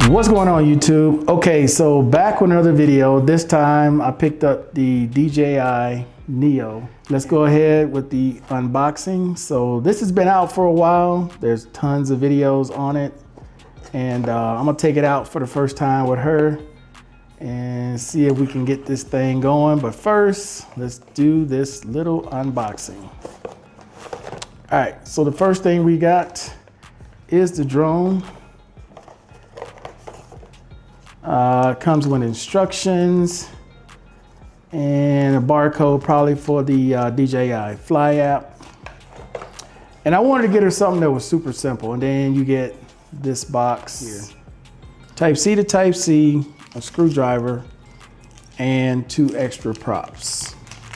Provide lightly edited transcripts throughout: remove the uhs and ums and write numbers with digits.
What's going on, YouTube? Okay, so back with another video. This time I picked up the DJI Neo. Let's go ahead with the unboxing. So this has been out for a while. There's tons of videos on it, and I'm gonna take it out for the first time with her and see if we can get this thing going. But first, let's do this little unboxing. All right, so the first thing we got is the drone. Comes with instructions and a barcode probably for the DJI Fly app. And I wanted to get her something that was super simple. And then you get this box here. Type C to Type C, a screwdriver, and 2 extra props.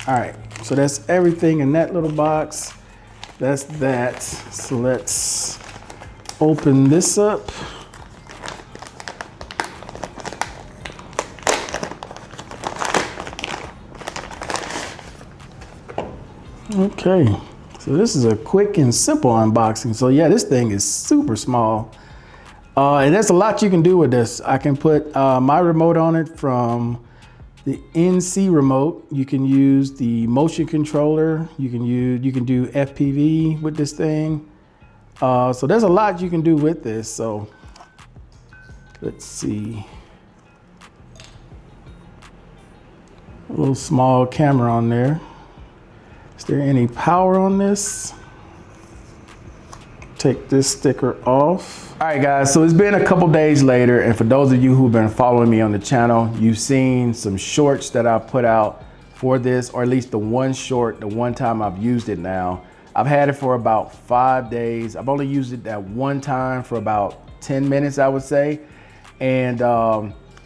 All right, so that's everything in that little box. That's that. So let's open this up. Okay, so this is a quick and simple unboxing. So yeah, this thing is super small. And there's a lot you can do with this. I can put my remote on it from the NC remote. You can use the motion controller. You can do FPV with this thing. So there's a lot you can do with this. So let's see. A little small camera on there. Is there any power on this? Take this sticker off. All right, guys, so it's been a couple days later, and for those of you who've been following me on the channel, you've seen some shorts that I put out for this, or at least the one short, the one time I've used it now. I've had it for about 5 days. I've only used it that one time for about 10 minutes, I would say. And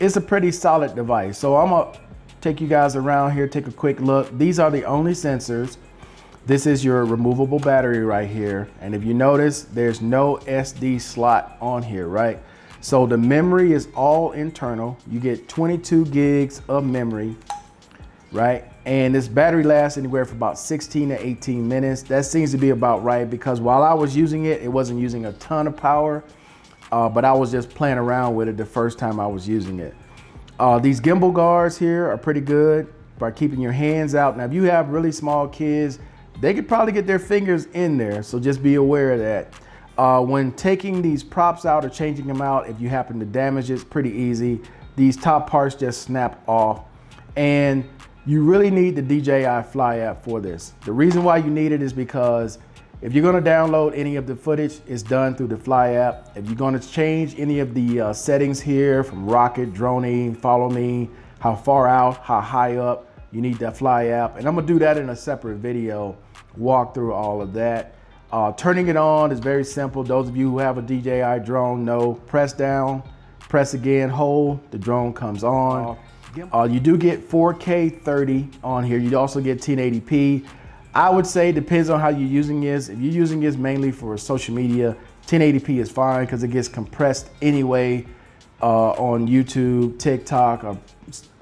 it's a pretty solid device. So I'm gonna take you guys around here, take a quick look. These are the only sensors. This is your removable battery right here. And if you notice, there's no SD slot on here, right? So the memory is all internal. You get 22 gigs of memory, right? And this battery lasts anywhere from about 16 to 18 minutes. That seems to be about right, because while I was using it, it wasn't using a ton of power, but I was just playing around with it the first time I was using it. These gimbal guards here are pretty good by keeping your hands out. Now, if you have really small kids, they could probably get their fingers in there, so just be aware of that. When taking these props out or changing them out, if you happen to damage it, it's pretty easy. These top parts just snap off, and you really need the DJI Fly app for this. The reason why you need it is because if you're gonna download any of the footage, it's done through the Fly app. If you're gonna change any of the settings here from rocket, droning, follow me, how far out, how high up, you need that Fly app. And I'm gonna do that in a separate video, walk through all of that. Turning it on is very simple. Those of you who have a DJI drone know, press down, press again, hold, the drone comes on. You do get 4K 30 on here. You also get 1080p. I would say depends on how you're using this. If you're using this mainly for social media, 1080p is fine because it gets compressed anyway on YouTube, TikTok, or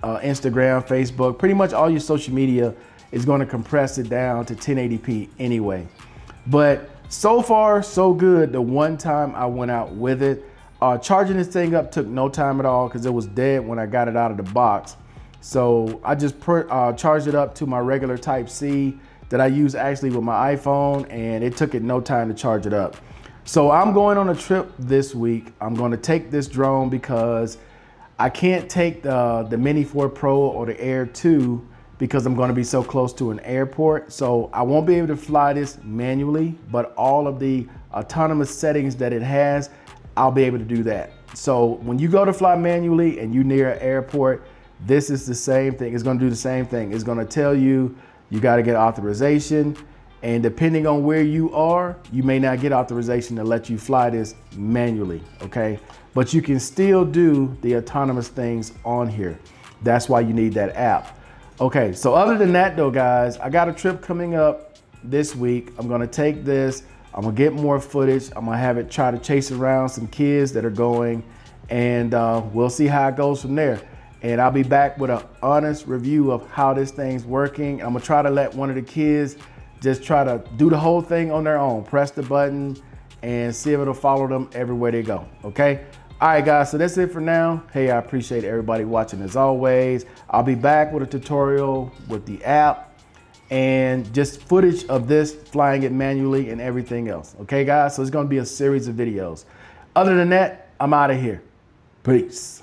Instagram, Facebook. Pretty much all your social media is going to compress it down to 1080p anyway. But so far, so good. The one time I went out with it, charging this thing up took no time at all because it was dead when I got it out of the box. So I just charged it up to my regular Type C that I use actually with my iPhone, and it took it no time to charge it up. So I'm going on a trip this week. I'm going to take this drone because I can't take the Mini 4 Pro or the Air 2 because I'm going to be so close to an airport. So I won't be able to fly this manually, but all of the autonomous settings that it has, I'll be able to do that. So when you go to fly manually and you're near an airport, this is the same thing. It's going to do the same thing. It's going to tell you got to get authorization. And depending on where you are, you may not get authorization to let you fly this manually, okay? But you can still do the autonomous things on here. That's why you need that app. Okay, so other than that though, guys, I got a trip coming up this week. I'm gonna take this, I'm gonna get more footage. I'm gonna have it try to chase around some kids that are going, and we'll see how it goes from there. And I'll be back with an honest review of how this thing's working. I'm gonna try to let one of the kids just try to do the whole thing on their own. Press the button and see if it'll follow them everywhere they go, okay? All right, guys, so that's it for now. Hey, I appreciate everybody watching as always. I'll be back with a tutorial with the app and just footage of this, flying it manually and everything else. Okay, guys, so it's gonna be a series of videos. Other than that, I'm out of here. Peace.